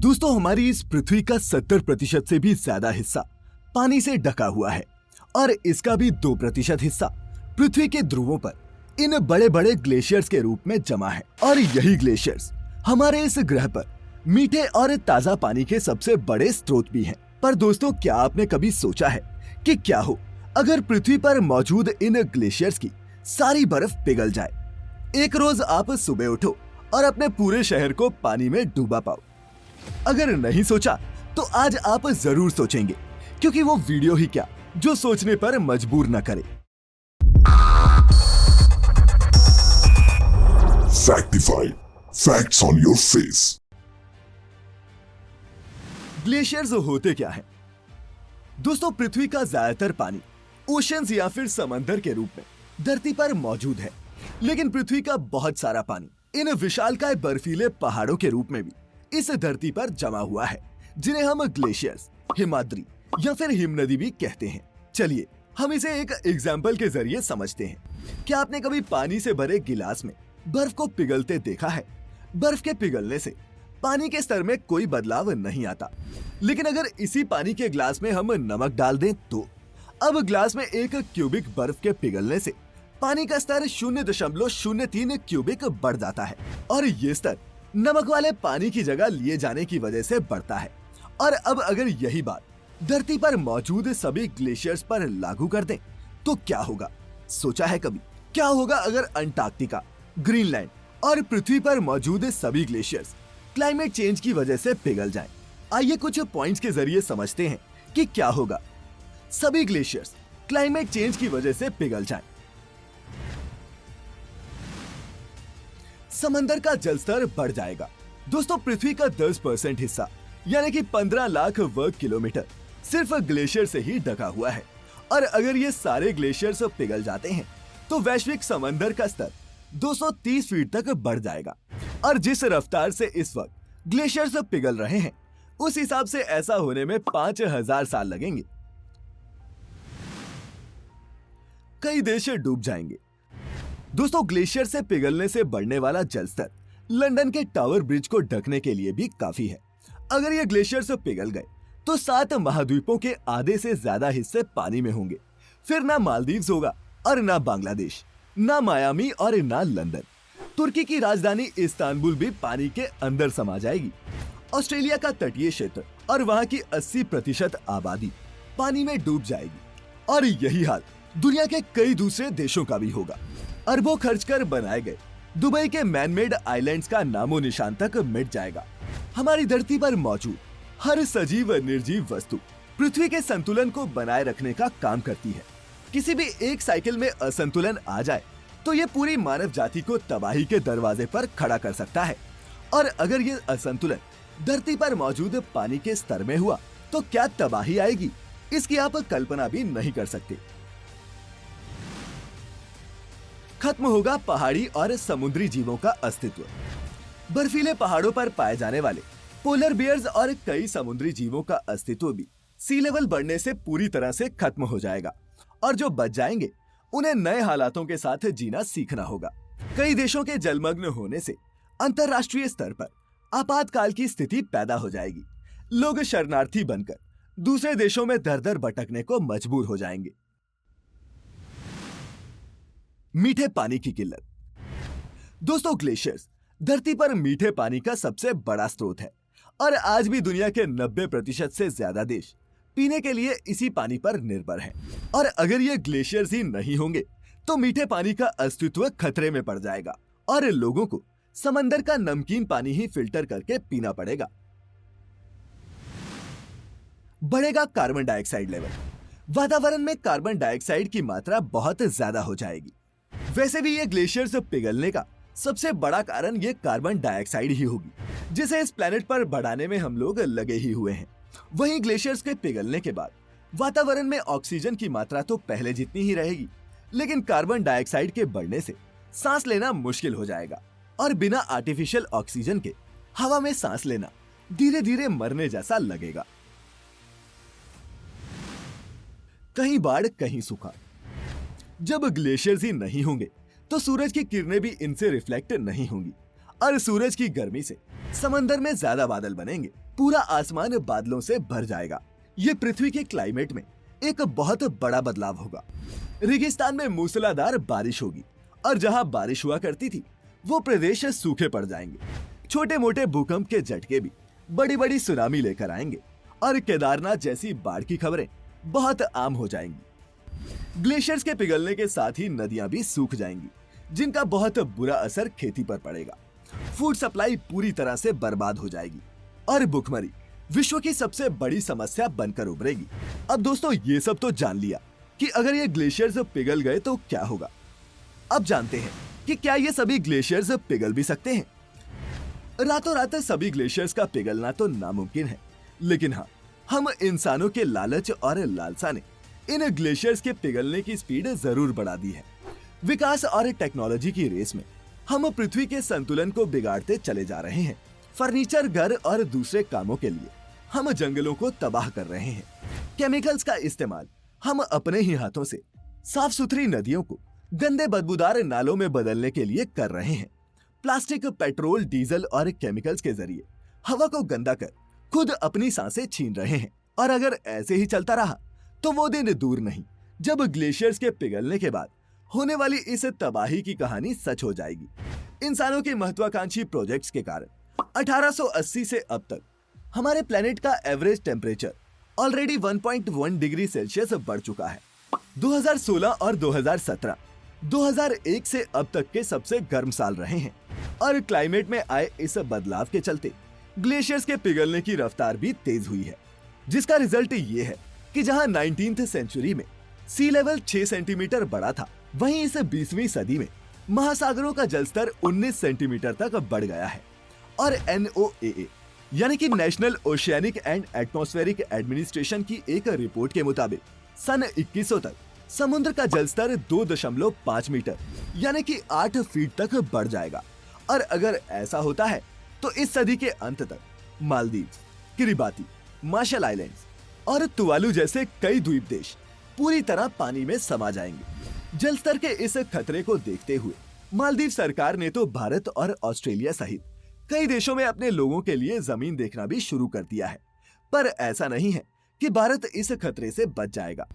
दोस्तों, हमारी इस पृथ्वी का 70% से भी ज्यादा हिस्सा पानी से ढका हुआ है और इसका भी 2% हिस्सा पृथ्वी के ध्रुवों पर इन बड़े बड़े ग्लेशियर्स के रूप में जमा है। और यही ग्लेशियर्स हमारे इस ग्रह पर मीठे और ताजा पानी के सबसे बड़े स्रोत भी हैं। पर दोस्तों, क्या आपने कभी सोचा है कि क्या हो अगर पृथ्वी पर मौजूद इन ग्लेशियर्स की सारी बर्फ पिघल जाए? एक रोज आप सुबह उठो और अपने पूरे शहर को पानी में डूबा पाओ। अगर नहीं सोचा तो आज आप जरूर सोचेंगे, क्योंकि वो वीडियो ही क्या जो सोचने पर मजबूर न करे। Factified. Facts on your face. Glaciers होते क्या हैं? दोस्तों, पृथ्वी का ज्यादातर पानी ओशंस या फिर समंदर के रूप में धरती पर मौजूद है, लेकिन पृथ्वी का बहुत सारा पानी इन विशालकाय बर्फीले पहाड़ों के रूप में भी इस धरती पर जमा हुआ है, जिन्हें हम ग्लेशियर्स, हिमाद्री या फिर हिमनदी भी कहते हैं। चलिए हम इसे एक एग्जाम्पल के जरिए समझते हैं। क्या आपने कभी पानी से भरे गिलास में बर्फ को पिघलते देखा है? बर्फ के पिघलने से पानी के स्तर में कोई बदलाव नहीं आता, लेकिन अगर इसी पानी के ग्लास में हम नमक डाल दें तो अब ग्लास में 1 क्यूबिक बर्फ के पिघलने से पानी का स्तर 0.03 क्यूबिक बढ़ जाता है और ये स्तर नमक वाले पानी की जगह लिए जाने की वजह से बढ़ता है। और अब अगर यही बात धरती पर मौजूद सभी ग्लेशियर्स पर लागू कर दें तो क्या होगा? सोचा है कभी क्या होगा अगर अंटार्कटिका, ग्रीनलैंड और पृथ्वी पर मौजूद सभी ग्लेशियर्स क्लाइमेट चेंज की वजह से पिघल जाएं? आइए कुछ पॉइंट्स के जरिए समझते हैं कि क्या होगा सभी ग्लेशियर्स क्लाइमेट चेंज की वजह से पिघल जाएं। समंदर का जलस्तर बढ़ जाएगा। दोस्तों, पृथ्वी का 10% हिस्सा यानी कि 15 लाख वर्ग किलोमीटर सिर्फ ग्लेशियर से ही ढका हुआ है, और अगर ये सारे ग्लेशियर्स पिघल जाते हैं तो वैश्विक समंदर का स्तर 230 फीट तक बढ़ जाएगा। और जिस रफ्तार से इस वक्त ग्लेशियर्स पिघल रहे हैं, उस हिसाब से ऐसा होने में 5000 साल लगेंगे। कई देश डूब जाएंगे। दोस्तों, ग्लेशियर से पिघलने से बढ़ने वाला जलस्तर लंदन के टावर ब्रिज को ढकने के लिए भी काफी है। अगर ये ग्लेशियर से पिघल गए तो 7 महाद्वीपों के आधे से ज्यादा हिस्से पानी में होंगे। फिर ना मालदीव्स होगा और ना बांग्लादेश, ना मायामी और ना लंदन। तुर्की की राजधानी इस्तांबुल भी पानी के अंदर समा जाएगी। ऑस्ट्रेलिया का तटीय क्षेत्र और वहां की 80% आबादी पानी में डूब जाएगी। और यही हाल दुनिया के कई दूसरे देशों का भी होगा। अरबों खर्च कर बनाए गए दुबई के मैनमेड आइलैंड्स का नामो निशान तक मिट जाएगा। हमारी धरती पर मौजूद हर सजीव व निर्जीव वस्तु पृथ्वी के संतुलन को बनाए रखने का काम करती है। किसी भी एक साइकिल में असंतुलन आ जाए तो ये पूरी मानव जाति को तबाही के दरवाजे पर खड़ा कर सकता है। और अगर ये असंतुलन धरती पर मौजूद पानी के स्तर में हुआ तो क्या तबाही आएगी, इसकी आप कल्पना भी नहीं कर सकते। खत्म होगा पहाड़ी और समुद्री जीवों का अस्तित्व। बर्फीले पहाड़ों पर पाए जाने वाले पोलर बियर्स और कई समुद्री जीवों का अस्तित्व भी सी लेवल बढ़ने से पूरी तरह से खत्म हो जाएगा। और जो बच जाएंगे उन्हें नए हालातों के साथ जीना सीखना होगा। कई देशों के जलमग्न होने से अंतरराष्ट्रीय स्तर पर आपातकाल की स्थिति पैदा हो जाएगी। लोग शरणार्थी बनकर दूसरे देशों में दर दर भटकने को मजबूर हो जाएंगे। मीठे पानी की किल्लत। दोस्तों, ग्लेशियर्स धरती पर मीठे पानी का सबसे बड़ा स्रोत है और आज भी दुनिया के 90% से ज्यादा देश पीने के लिए इसी पानी पर निर्भर हैं। और अगर ये ग्लेशियर्स ही नहीं होंगे तो मीठे पानी का अस्तित्व खतरे में पड़ जाएगा और लोगों को समंदर का नमकीन पानी ही फिल्टर करके पीना पड़ेगा। बढ़ेगा कार्बन डाइऑक्साइड लेवल। वातावरण में कार्बन डाइऑक्साइड की मात्रा बहुत ज्यादा हो जाएगी। वैसे भी ये ग्लेशियर्स पिघलने का सबसे बड़ा कारण ये कार्बन डाइऑक्साइड ही होगी, जिसे इस प्लेनेट पर बढ़ाने में हम लोग लगे ही हुए हैं। वहीं ग्लेशियर्स के पिघलने के बाद वातावरण में ऑक्सीजन की मात्रा तो पहले जितनी ही रहेगी, लेकिन कार्बन डाइऑक्साइड के बढ़ने से सांस लेना मुश्किल हो जाएगा और बिना आर्टिफिशियल ऑक्सीजन के हवा में सांस लेना धीरे धीरे मरने जैसा लगेगा। कहीं बाढ़, कहीं सूखा। जब ग्लेशियर्स ही नहीं होंगे तो सूरज की किरणें भी इनसे रिफ्लेक्ट नहीं होंगी और सूरज की गर्मी से समंदर में ज्यादा बादल बनेंगे, पूरा आसमान बादलों से भर जाएगा। ये पृथ्वी के क्लाइमेट में एक बहुत बड़ा बदलाव होगा। रेगिस्तान में मूसलाधार बारिश होगी और जहां बारिश हुआ करती थी वो प्रदेश सूखे पड़ जाएंगे। छोटे मोटे भूकंप के झटके भी बड़ी बड़ी सुनामी लेकर आएंगे और केदारनाथ जैसी बाढ़ की खबरें बहुत आम हो जाएंगी। ग्लेशियर्स के पिघलने के साथ ही नदियां भी सूख जाएंगी, जिनका बहुत बुरा असर खेती पर पड़ेगा। फूड सप्लाई पूरी तरह से बर्बाद हो जाएगी और भूखमरी विश्व की सबसे बड़ी समस्या बनकर उभरेगी। अब दोस्तों ये सब तो जान लिया कि अगर ये ग्लेशियर्स पिघल गए तो क्या होगा। अब जानते हैं कि क्या ये सभी ग्लेशियर्स पिघल भी सकते हैं। रातों रात सभी ग्लेशियर्स का पिघलना तो नामुमकिन है, लेकिन हाँ, हम इंसानों के लालच और लालसा ने इन ग्लेशियर्स के पिघलने की स्पीड जरूर बढ़ा दी है। विकास और टेक्नोलॉजी की रेस में हम पृथ्वी के संतुलन को बिगाड़ते चले जा रहे हैं। फर्नीचर, घर और दूसरे कामों के लिए हम जंगलों को तबाह कर रहे हैं। केमिकल्स का इस्तेमाल हम अपने ही हाथों से साफ सुथरी नदियों को गंदे बदबूदार नालों में बदलने के लिए कर रहे हैं। प्लास्टिक, पेट्रोल, डीजल और केमिकल्स के जरिए हवा को गंदा कर खुद अपनी सांसें छीन रहे हैं। और अगर ऐसे ही चलता रहा तो वो दिन दूर नहीं जब ग्लेशियर्स के पिघलने के बाद होने वाली इस तबाही की कहानी सच हो जाएगी। इंसानों के महत्वाकांक्षी प्रोजेक्ट्स के कारण 1880 से अब तक हमारे प्लेनेट का average temperature already 1.1 degree Celsius बढ़ चुका है। 2016 और 2017 2001 से अब तक के सबसे गर्म साल रहे हैं और क्लाइमेट में आए इस बदलाव के चलते ग्लेशियर्स के पिघलने की रफ्तार भी तेज हुई है, जिसका रिजल्ट ये है कि जहां 19th सेंचुरी में सी लेवल 6 सेंटीमीटर बढ़ा था, वहीं इस 20वीं सदी में महासागरों का जलस्तर 19 सेंटीमीटर तक बढ़ गया है। और NOAA यानी कि national oceanic and atmospheric administration की एक रिपोर्ट के मुताबिक सन 2100 तक समुद्र का जलस्तर 2.5 मीटर यानी कि 8 फीट तक बढ़ जाएगा। और अगर ऐसा होता है तो इस सदी के अंत तक मालदीव, किरिबाती, मार्शल आइलैंड्स और तुवालू जैसे कई द्वीप देश पूरी तरह पानी में समा जाएंगे। जलस्तर के इस खतरे को देखते हुए मालदीव सरकार ने तो भारत और ऑस्ट्रेलिया सहित कई देशों में अपने लोगों के लिए जमीन देखना भी शुरू कर दिया है। पर ऐसा नहीं है कि भारत इस खतरे से बच जाएगा।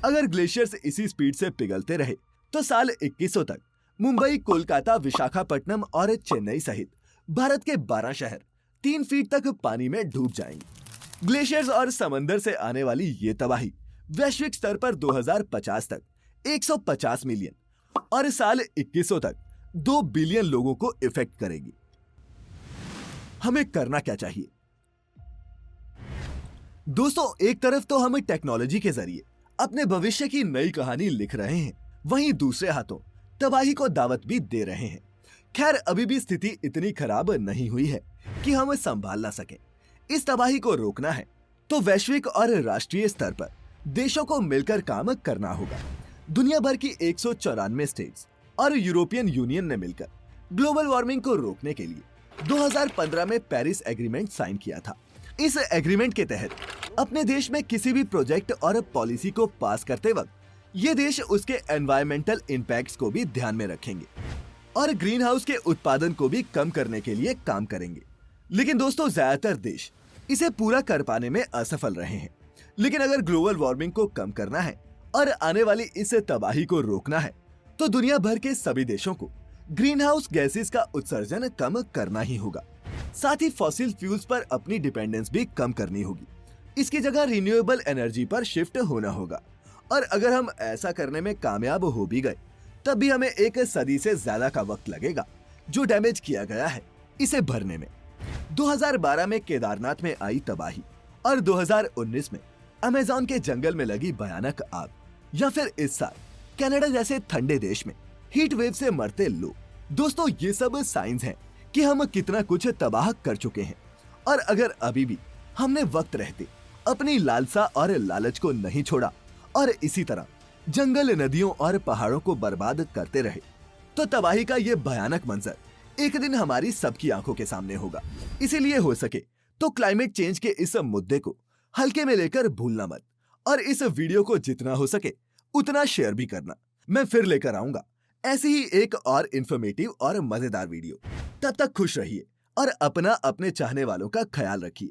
अगर ग्लेशियर्स इसी स्पीड से पिघलते रहे तो साल 2100 तक मुंबई, कोलकाता, विशाखापट्टनम और चेन्नई सहित भारत के 12 शहर 3 फीट तक पानी में डूब जाएंगे। ग्लेशियर्स और समंदर से आने वाली ये तबाही वैश्विक स्तर पर 2050 तक 150 मिलियन और साल 2100 तक 2 बिलियन लोगों को इफेक्ट करेगी। हमें करना क्या चाहिए? दोस्तों, एक तरफ तो हम टेक्नोलॉजी के जरिए अपने भविष्य की नई कहानी लिख रहे हैं, वहीं दूसरे हाथों तबाही को दावत भी दे रहे हैं। खैर, अभी भी स्थिति इतनी खराब नहीं हुई है कि हम संभाल ना सकें। इस तबाही को रोकना है तो वैश्विक और राष्ट्रीय स्तर पर देशों को मिलकर काम करना होगा। दुनिया भर की 194 स्टेट्स और यूरोपियन यूनियन ने मिलकर ग्लोबल वार्मिंग को रोकने के लिए 2015 में पेरिस एग्रीमेंट साइन किया था। इस एग्रीमेंट के तहत अपने देश में किसी भी प्रोजेक्ट और पॉलिसी को पास करते वक्त ये देश उसके एनवायरमेंटल इम्पैक्ट्स को भी ध्यान में रखेंगे और ग्रीन हाउस के उत्पादन को भी कम करने के लिए काम करेंगे। लेकिन दोस्तों, ज्यादातर देश इसे पूरा कर पाने में असफल रहे हैं। लेकिन अगर ग्लोबल वार्मिंग को कम करना है और आने वाली इस तबाही को रोकना है तो दुनिया भर के सभी देशों को ग्रीन हाउस गैसेस का उत्सर्जन कम करना ही होगा। साथ ही फॉसिल फ्यूल्स पर अपनी डिपेंडेंस भी कम करनी होगी। इसकी जगह रिन्यूएबल एनर्जी पर शिफ्ट होना होगा। और अगर हम ऐसा करने में कामयाब हो भी गए तब भी हमें 1 सदी से ज्यादा का वक्त लगेगा जो डैमेज किया गया है इसे भरने में। 2012 में केदारनाथ में आई तबाही और 2019 में अमेज़न के जंगल में लगी भयानक आग, या फिर इस साल कनाडा जैसे ठंडे देश में हीट वेव से मरते लोग। दोस्तों, ये सब साइंस हैं कि हम कितना कुछ तबाह कर चुके हैं। और अगर अभी भी हमने वक्त रहते अपनी लालसा और लालच को नहीं छोड़ा और इसी तरह जंगल, नदियों और पहाड़ों को बर्बाद करते रहे तो तबाही का ये भयानक मंजर एक दिन हमारी सबकी आंखों के सामने होगा। इसीलिए हो सके तो क्लाइमेट चेंज के इस मुद्दे को हल्के में लेकर भूलना मत और इस वीडियो को जितना हो सके उतना शेयर भी करना। मैं फिर लेकर आऊंगा ऐसी ही एक और इंफॉर्मेटिव और मजेदार वीडियो। तब तक खुश रहिए और अपना अपने चाहने वालों का ख्याल रखिए।